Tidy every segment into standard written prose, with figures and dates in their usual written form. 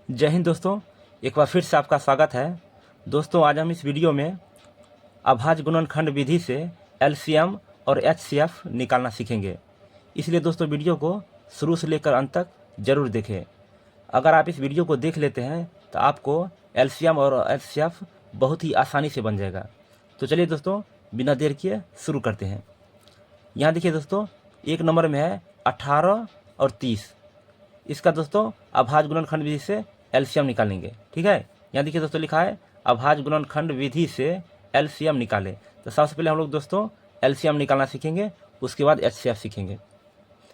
जय हिंद दोस्तों, एक बार फिर से आपका स्वागत है। दोस्तों आज हम इस वीडियो में अभाज्य गुणनखंड विधि से एलसीएम और एचसीएफ निकालना सीखेंगे। इसलिए दोस्तों वीडियो को शुरू से लेकर अंत तक जरूर देखें। अगर आप इस वीडियो को देख लेते हैं तो आपको एलसीएम और एचसीएफ बहुत ही आसानी से बन जाएगा। तो चलिए दोस्तों बिना देर किए शुरू करते हैं। यहाँ देखिए दोस्तों, एक नंबर में है 18 और 30। इसका दोस्तों अभाज्य गुणनखंड विधि से एलसीएम निकालेंगे। ठीक है, यहाँ देखिए दोस्तों लिखा है अभाज्य गुणनखंड विधि से एलसीएम निकालें। तो सबसे पहले हम लोग दोस्तों एलसीएम निकालना सीखेंगे, उसके बाद एचसीएफ सीखेंगे।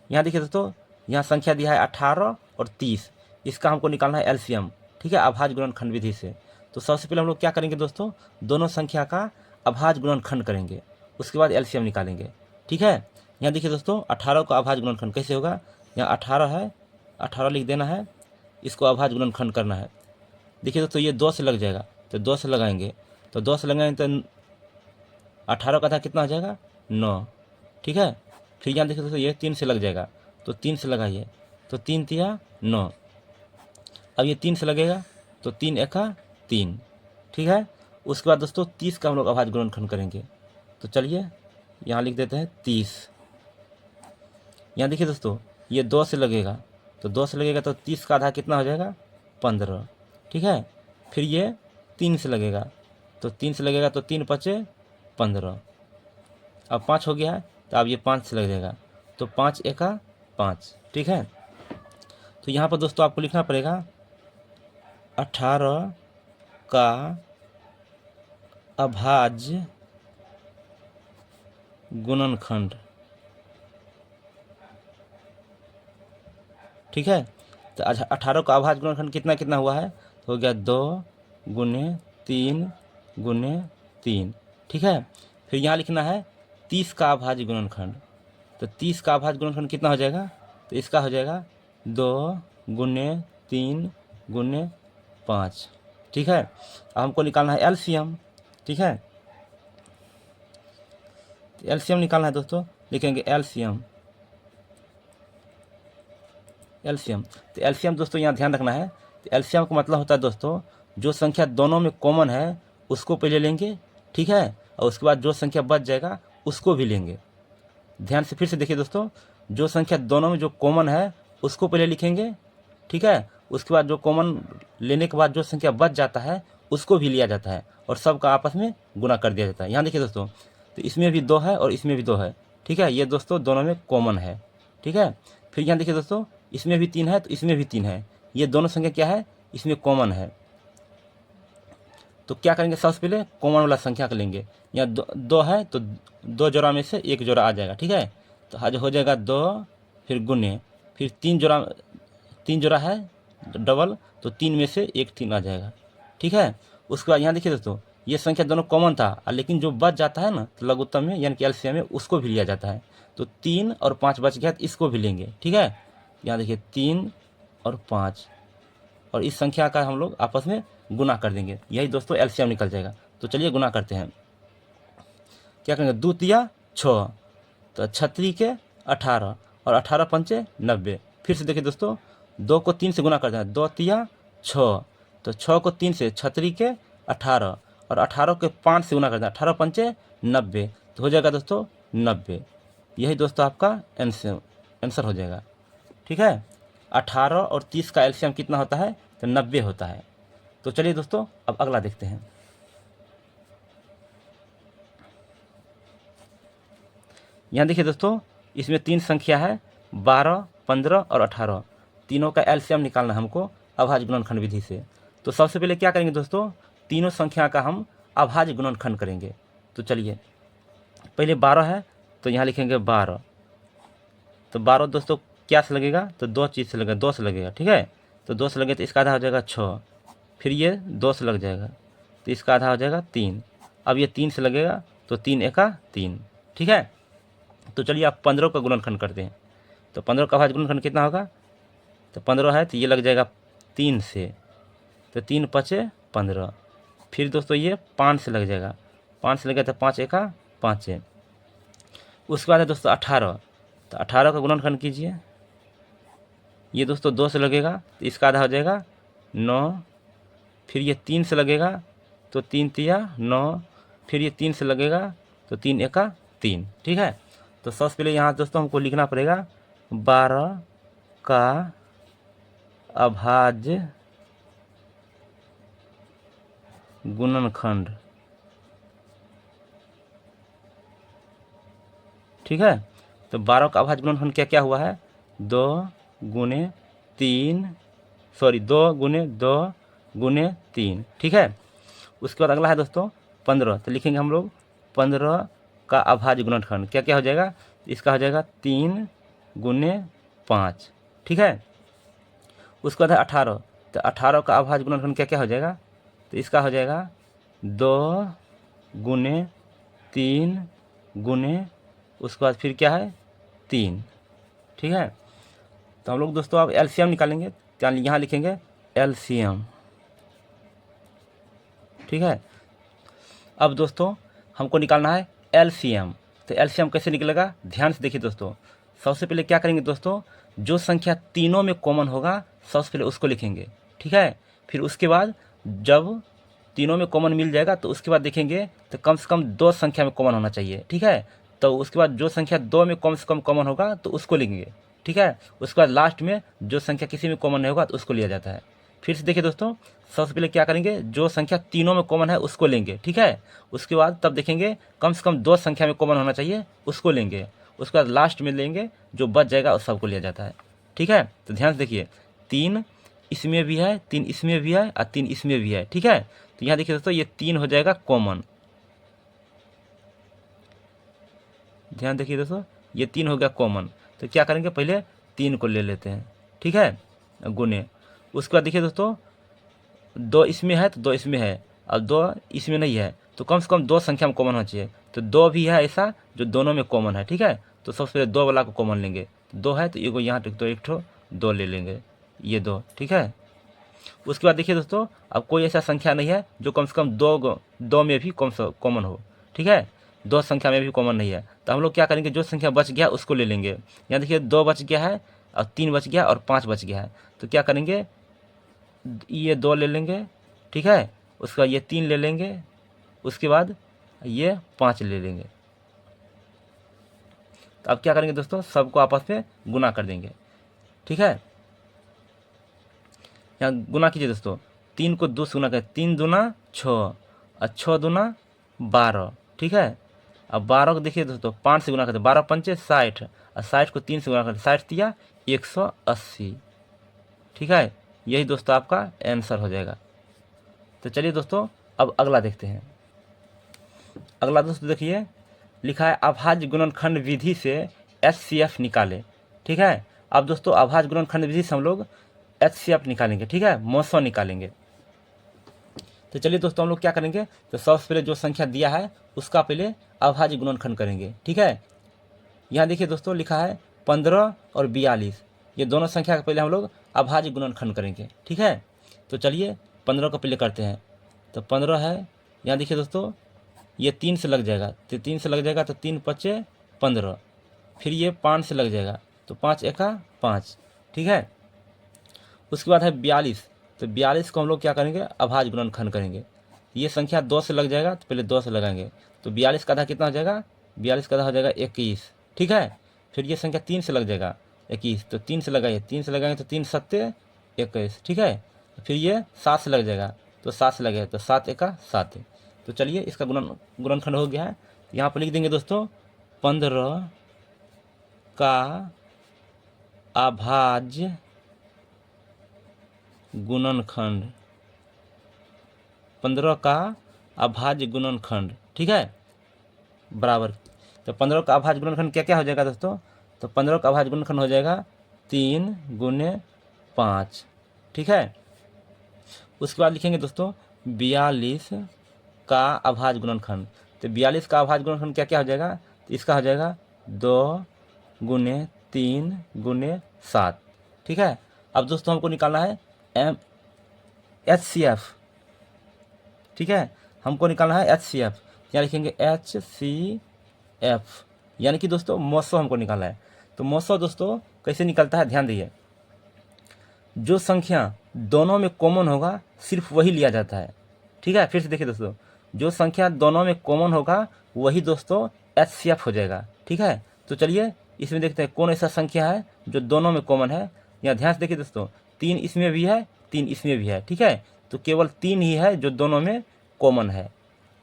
यहाँ देखिए दोस्तों, यहाँ संख्या दिया है 18 और 30। इसका हमको निकालना है एलसीएम। ठीक है, अभाज्य गुणनखंड विधि से। तो सबसे पहले हम लोग क्या करेंगे दोस्तों, दोनों संख्या का अभाज्य गुणनखंड करेंगे, उसके बाद एलसीएम निकालेंगे। ठीक है, यहाँ देखिए दोस्तों 18 का अभाज्य गुणनखंड कैसे होगा। यहाँ 18 है, 18 लिख देना है, इसको अभाज्य गुणनखंड करना है। देखिए दोस्तों ये 2 से लग जाएगा, तो 2 से लगाएंगे, तो 2 से लगाएंगे तो 18 का था कितना हो जाएगा 9। ठीक है, फिर यहाँ देखिए दोस्तों ये 3 से लग जाएगा, तो 3 से लगाइए, तो 3 तिया 9। अब ये 3 से लगेगा तो 3 एका 3। ठीक है, उसके बाद दोस्तों 30 का हम लोग अभाज्य गुणनखंड करेंगे। तो चलिए यहाँ लिख देते हैं 30। यहाँ देखिए दोस्तों ये 2 से लगेगा, तो 2 से लगेगा तो 30 का आधा कितना हो जाएगा 15। ठीक है, फिर ये 3 से लगेगा, तो 3 से लगेगा तो 3 पचे 15। अब 5 हो गया है, तो अब ये 5 से लग जाएगा, तो 5 एका 5। ठीक है, तो यहाँ पर दोस्तों आपको लिखना पड़ेगा 18 का अभाज्य गुणनखंड। ठीक है, तो 18 का अभाज्य गुणनखंड कितना कितना हुआ है, तो हो गया 2 गुने 3 गुने 3। ठीक है, फिर यहाँ लिखना है 30 का अभाज्य गुणनखंड। तो 30 का अभाज्य गुणनखंड कितना हो जाएगा, तो इसका हो जाएगा 2 गुने 3 गुने 5। ठीक है, अब हमको निकालना है एलसीएम। ठीक है, तो एलसीएम निकालना है दोस्तों, लिखेंगे एलसीएम। एलसीएम, तो एलसीएम दोस्तों यहाँ ध्यान रखना है, तो एलसीएम का मतलब होता है दोस्तों जो संख्या दोनों में कॉमन है उसको पहले लेंगे। ठीक है, और उसके बाद जो संख्या बच जाएगा उसको भी लेंगे। ध्यान से फिर से देखिए दोस्तों, जो संख्या दोनों में जो कॉमन है उसको पहले लिखेंगे। ठीक है, उसके बाद जो कॉमन लेने के बाद जो संख्या बच जाता है उसको भी लिया जाता है और सबका आपस में गुणा कर दिया जाता है। यहाँ देखिए दोस्तों, तो इसमें भी 2 है और इसमें भी 2 है। ठीक है, ये दोस्तों दोनों में कॉमन है। ठीक है, फिर यहाँ देखिए दोस्तों इसमें भी 3 है तो इसमें भी 3 है, ये दोनों संख्या क्या है, इसमें कॉमन है। तो क्या करेंगे, सबसे पहले कॉमन वाला संख्या को लेंगे। यहाँ 2 है तो 2 जोड़ा में से 1 जोड़ा आ जाएगा। ठीक है, तो आज हो जाएगा 2, फिर गुने, फिर 3 जोड़ा है डबल, तो 3 में से 1 3 आ जाएगा। ठीक है, उसके बाद यहाँ देखिए दोस्तों ये संख्या दोनों कॉमन था, लेकिन जो बच जाता है ना तो लघुत्तम में यानी कि एलसीएम में उसको भी लिया जाता है। तो 3 और 5 बच गया तो इसको भी लेंगे। ठीक है, यहाँ देखिए 3 और 5, और इस संख्या का हम लोग आपस में गुना कर देंगे, यही दोस्तों एलसीएम निकल जाएगा। तो चलिए गुना करते हैं। क्या करेंगे, 2 तिया 6, तो 6 के 18 और 18 पंचे 90। फिर से देखिए दोस्तों 2 को 3 से गुना करते हैं, 2 तिया 6, तो 6 को 3 से 6 के 18 और 18 के 5 से गुना करते हैं, 18 पंचे 90, तो हो जाएगा दोस्तों 90। यही दोस्तों आपका आंसर हो जाएगा। ठीक है, 18 और 30 का एलसीएम कितना होता है, तो 90 होता है। तो चलिए दोस्तों अब अगला देखते हैं। यहाँ देखिए दोस्तों इसमें 3 संख्या है, 12 15 और 18। तीनों का एलसीएम निकालना हमको अभाज्य गुणनखंड विधि से। तो सबसे पहले क्या करेंगे दोस्तों, तीनों संख्या का हम अभाज्य गुणनखंड करेंगे। तो चलिए पहले 12 है तो यहाँ लिखेंगे 12, तो 12 दोस्तों क्या से लगेगा, तो 2 चीज़ से लगेगा, 2 से लगेगा। ठीक है, तो 2 से लगे तो इसका आधा हो जाएगा 6, फिर ये 2 से लग जाएगा तो इसका आधा हो जाएगा 3। अब ये 3 से लगेगा तो 3 एका 3। ठीक है, तो चलिए आप 15 का गुणनखंड करते हैं। तो 15 का अभाज्य गुणनखंड कितना होगा, तो 15 है तो ये लग जाएगा 3 से, तो 3 पचे 15। फिर दोस्तों ये 5 से लग जाएगा, 5 से लगेगा तो 5 एका 5 है। उसके बाद है दोस्तों 18, तो 18 का गुणनखंड कीजिए। ये दोस्तों 2 से लगेगा तो इसका आधा हो जाएगा 9, फिर ये 3 से लगेगा तो 3 तिया 9, फिर ये 3 से लगेगा तो 3 एका 3। ठीक है, तो सबसे पहले यहाँ दोस्तों हमको लिखना पड़ेगा 12 का अभाज्य गुणनखंड। ठीक है, तो 12 का अभाज्य गुणनखंड क्या क्या हुआ है, 2 गुने 3, सॉरी 2 गुने 2 गुने 3। ठीक है, उसके बाद अगला है दोस्तों 15, तो लिखेंगे हम लोग 15 का अभाज्य गुणनखंड क्या क्या हो जाएगा, इसका हो जाएगा 3 गुने 5। ठीक है, उसके बाद है 18, तो 18 का अभाज्य गुणनखंड क्या क्या हो जाएगा, तो इसका हो जाएगा 2 गुने 3 गुने, उसके बाद फिर क्या है 3। ठीक है, तो हम लोग दोस्तों अब एलसीएम निकालेंगे, तो यहाँ लिखेंगे एलसीएम। ठीक है, अब दोस्तों हमको निकालना है एलसीएम, तो एलसीएम कैसे निकलेगा, ध्यान से देखिए दोस्तों। सबसे पहले क्या करेंगे दोस्तों, जो संख्या तीनों में कॉमन होगा सबसे पहले उसको लिखेंगे। ठीक है, फिर उसके बाद जब तीनों में कॉमन मिल जाएगा तो उसके बाद देखेंगे तो कम से कम 2 संख्या में कॉमन होना चाहिए। ठीक है, तो उसके बाद जो संख्या 2 में कम से कम कॉमन होगा तो उसको लेंगे। ठीक है, उसके बाद लास्ट में जो संख्या किसी में कॉमन नहीं होगा तो उसको लिया जाता है। फिर से देखिए दोस्तों, सबसे पहले क्या करेंगे, जो संख्या तीनों में कॉमन है उसको लेंगे। ठीक है, उसके बाद तब देखेंगे कम से कम 2 संख्या में कॉमन होना चाहिए, उसको लेंगे। उसके बाद लास्ट में लेंगे, जो बच जाएगा उस सबको लिया जाता है। ठीक है, तो ध्यान से देखिए, 3 इसमें भी है, 3 इसमें भी है और 3 इसमें भी है। ठीक है, तो यहाँ देखिए दोस्तों, ये 3 हो जाएगा कॉमन। ध्यान देखिए दोस्तों, ये 3 हो गया कॉमन, तो क्या करेंगे, पहले 3 को ले लेते हैं। ठीक है, गुने, उसके बाद देखिए दोस्तों 2 इसमें है तो 2 इसमें है और 2 इसमें नहीं है, तो कम से कम 2 संख्या में कॉमन होना चाहिए, तो 2 भी है ऐसा जो दोनों में कॉमन है। ठीक है, तो सबसे पहले 2 वाला को कॉमन लेंगे, तो 2 है तो एगो यहाँ तो एक ठो 2 ले लेंगे, ये 2। ठीक है, उसके बाद देखिए दोस्तों, अब कोई ऐसा संख्या नहीं है जो कम से कम 2 में भी कॉमन हो। ठीक है, 2 संख्या में भी कॉमन नहीं है, तो हम लोग क्या करेंगे, जो संख्या बच गया उसको ले लेंगे। यहाँ देखिए 2 बच गया है और 3 बच गया और 5 बच गया है, तो क्या करेंगे, ये 2 ले लेंगे। ठीक है, उसके बाद ये 3 ले लेंगे, उसके बाद ये 5 ले लेंगे। तो अब क्या करेंगे दोस्तों, सबको आपस में गुना कर देंगे। ठीक है, यहाँ गुना कीजिए दोस्तों, 3 को 2 से गुना करें, 3 दूना 6 और 6 दूना 12। ठीक है, अब 12 को देखिए दोस्तों 5 से गुना करते, 12 पंचे 60 और 60 को 3 से गुना करते, 60 दिया 180। ठीक है, यही दोस्तों आपका आंसर हो जाएगा। तो चलिए दोस्तों अब अगला देखते हैं। अगला दोस्तों देखिए, लिखा है अभाज्य गुणनखंड विधि से HCF निकाले। ठीक है, अब दोस्तों अभाज्य गुणनखंड विधि से हम लोग HCF निकालेंगे। ठीक है, मौसो निकालेंगे। तो चलिए दोस्तों हम लोग क्या करेंगे, तो सबसे पहले जो संख्या दिया है उसका पहले अभाज्य गुणनखंड करेंगे। ठीक है, यहाँ देखिए दोस्तों लिखा है 15 और 42, ये दोनों संख्या का पहले हम लोग अभाज्य गुणनखंड करेंगे। ठीक है, तो चलिए 15 का पहले करते हैं। तो 15 है, यहाँ देखिए दोस्तों ये 3 से लग जाएगा, तो 3 से लग जाएगा तो 3 पचे 15, फिर ये 5 से लग जाएगा तो 5 एका 5। ठीक है, उसके बाद है 42, तो 42 को हम लोग क्या करेंगे, अभाज्य गुणनखंड करेंगे। ये संख्या 2 से लग जाएगा तो पहले 2 से लगाएंगे, तो 42 का आधा कितना हो जाएगा, 42 का आधा हो जाएगा 21। ठीक है, फिर ये संख्या 3 से लग जाएगा 21, तो 3 से लगाइए, 3 से लगाएंगे तो 3 सत्ते 21। ठीक है, फिर ये 7 से लग जाएगा, तो 7 से लगेगा तो 7 एका 7। तो चलिए इसका गुणनखंड हो गया है। यहाँ पर लिख देंगे दोस्तों 15 का अभाज्य गुणनखंड, 15 का अभाज्य गुणनखंड। ठीक है, बराबर, तो 15 का अभाज्य गुणनखंड क्या क्या हो जाएगा दोस्तों, तो 15 का अभाज्य गुणनखंड हो जाएगा 3 गुने 5। ठीक है, उसके बाद लिखेंगे दोस्तों 42 का अभाज्य गुणनखंड, तो 42 का अभाज्य गुणनखंड क्या क्या हो जाएगा, तो इसका हो जाएगा 2 गुने 3 गुने 7। ठीक है, अब दोस्तों हमको निकालना है HCF। ठीक है, हमको निकालना है HCF, यहाँ लिखेंगे HCF, यानी कि दोस्तों मौसो हमको निकालना है। तो मौसो दोस्तों कैसे निकलता है, ध्यान दिए, जो संख्या दोनों में कॉमन होगा सिर्फ वही लिया जाता है। ठीक है, फिर से देखिए दोस्तों, जो संख्या दोनों में कॉमन होगा वही दोस्तों HCF हो जाएगा। ठीक है, तो चलिए इसमें देखते हैं कौन ऐसा संख्या है जो दोनों में कॉमन है। यहाँ ध्यान से देखिए दोस्तों, 3 इसमें भी है, 3 इसमें भी है। ठीक है, तो केवल 3 ही है जो दोनों में कॉमन है।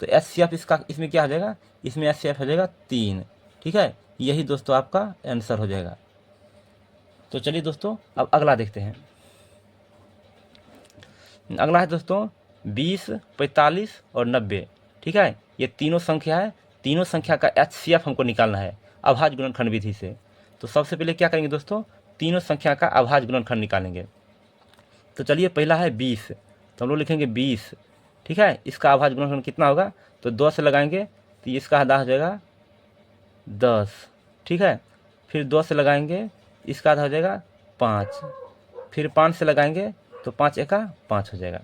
तो HCF इसका इसमें क्या हो जाएगा, इसमें HCF हो जाएगा 3। ठीक है, यही दोस्तों आपका आंसर हो जाएगा। तो चलिए दोस्तों अब अगला देखते हैं। अगला है दोस्तों 20, 45 और 90। ठीक है, ये तीनों संख्या है, तीनों संख्या का HCF हमको निकालना है अभाज्य गुणनखंड विधि से। तो सबसे पहले क्या करेंगे दोस्तों, तीनों संख्या का अभाज्य गुणनखंड निकालेंगे। तो चलिए पहला है 20, तो हम लोग लिखेंगे 20। ठीक है, इसका अभाज्य गुणनखंड कितना होगा, तो 2 से लगाएंगे तो इसका आधा हो जाएगा 10। ठीक है, फिर 2 से लगाएंगे इसका आधा हो जाएगा 5। फिर 5 से लगाएंगे तो 5 एका 5 हो जाएगा।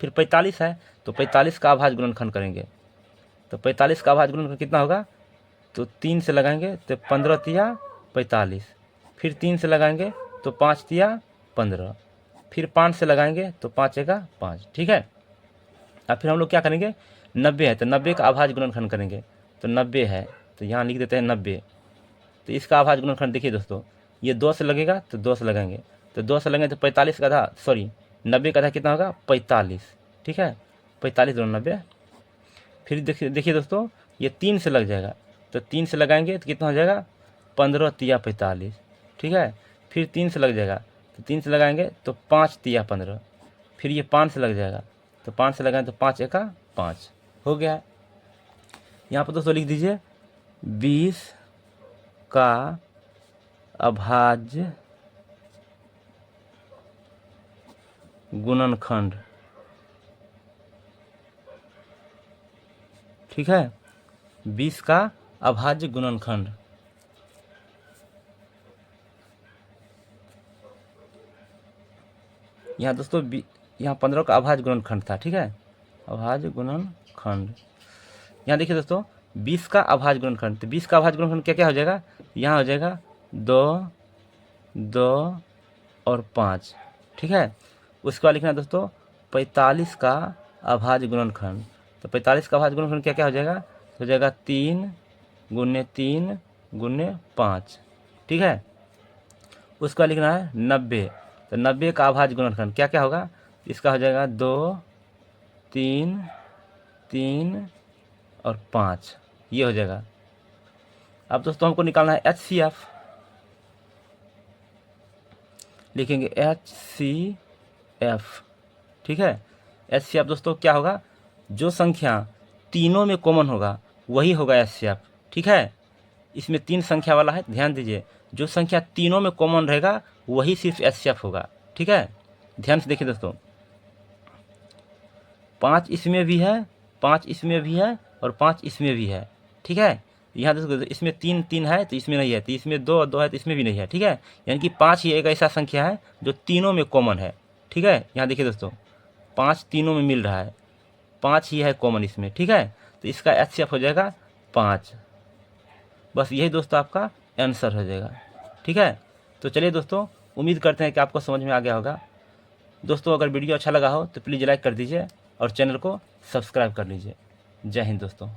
फिर 45 है तो 45 का अभाज्य गुणनखंड करेंगे। तो 45 का अभाज्य गुणनखंड कितना होगा, तो 3 से लगाएंगे तो 15 तिया 45। फिर 3 से लगाएंगे तो 5 तिया 15। फिर 5 से लगाएंगे तो 5 एका 5। ठीक है, अब फिर हम लोग क्या करेंगे, 90 है तो 90 का अभाज्य गुणनखंड करेंगे। तो 90 है तो यहाँ लिख देते हैं 90। तो इसका अभाज्य गुणनखंड देखिए दोस्तों, ये 2 से लगेगा तो 2 से लगाएंगे तो 2 से लगेंगे तो 45 का आधा, सॉरी 90 का आधा कितना होगा 45। ठीक है, 45 और 90। फिर देखिए दोस्तों, ये 3 से लग जाएगा तो 3 से लगाएंगे तो कितना हो जाएगा 15 तिया 45। ठीक है, फिर 3 से लग जाएगा तो 3 से लगाएंगे तो 5 तिया 15। फिर ये 5 से लग जाएगा तो 5 से लगाएंगे तो 5 एका 5 हो गया है। यहाँ पर दोस्तों लिख दीजिए 20 का अभाज्य गुणनखंड। ठीक है, 20 का अभाज्य गुणनखंड। यहाँ दोस्तों यहाँ 15 का अभाज्य गुणनखंड था। ठीक है, अभाज्य गुणनखंड। यहाँ देखिए दोस्तों 20 का अभाज्य गुणनखंड, तो 20 का अभाज्य गुणनखंड क्या क्या हो जाएगा, यहाँ हो जाएगा 2, 2 और 5। ठीक है, उसके बाद लिखना है दोस्तों 45 का अभाज्य गुणनखंड। तो 45 का अभाज्य गुणनखंड क्या क्या हो जाएगा, हो जाएगा 3 गुने 3 गुने 5। ठीक है, उसका लिखना है 90। तो 90 का अभाज्य गुणनखंड क्या क्या होगा, इसका हो जाएगा 2, 3, 3 और 5, ये हो जाएगा। अब दोस्तों हमको निकालना है HCF। लिखेंगे HCF। ठीक है, HCF दोस्तों क्या होगा, जो संख्या तीनों में कॉमन होगा वही होगा HCF। ठीक है, इसमें 3 संख्या वाला है, ध्यान दीजिए, जो संख्या तीनों में कॉमन रहेगा वही सिर्फ HCF होगा। ठीक है, ध्यान से देखिए दोस्तों, 5 इसमें भी है, 5 इसमें भी है और 5 इसमें भी है। ठीक है, यहाँ देखो इसमें 3 3 है तो इसमें नहीं है, तो इसमें 2 2 है तो इसमें भी नहीं है। ठीक है, यानी कि 5 ही एक ऐसा संख्या है जो तीनों में कॉमन है। ठीक है, यहाँ देखिए दोस्तों 5 तीनों में मिल रहा है, 5 ही है कॉमन इसमें। ठीक है, तो इसका HCF हो जाएगा 5। बस यही दोस्तों आपका आंसर हो जाएगा। ठीक है, तो चलिए दोस्तों, उम्मीद करते हैं कि आपको समझ में आ गया होगा। दोस्तों अगर वीडियो अच्छा लगा हो तो प्लीज़ लाइक कर दीजिए और चैनल को सब्सक्राइब कर लीजिए। जय हिंद दोस्तों।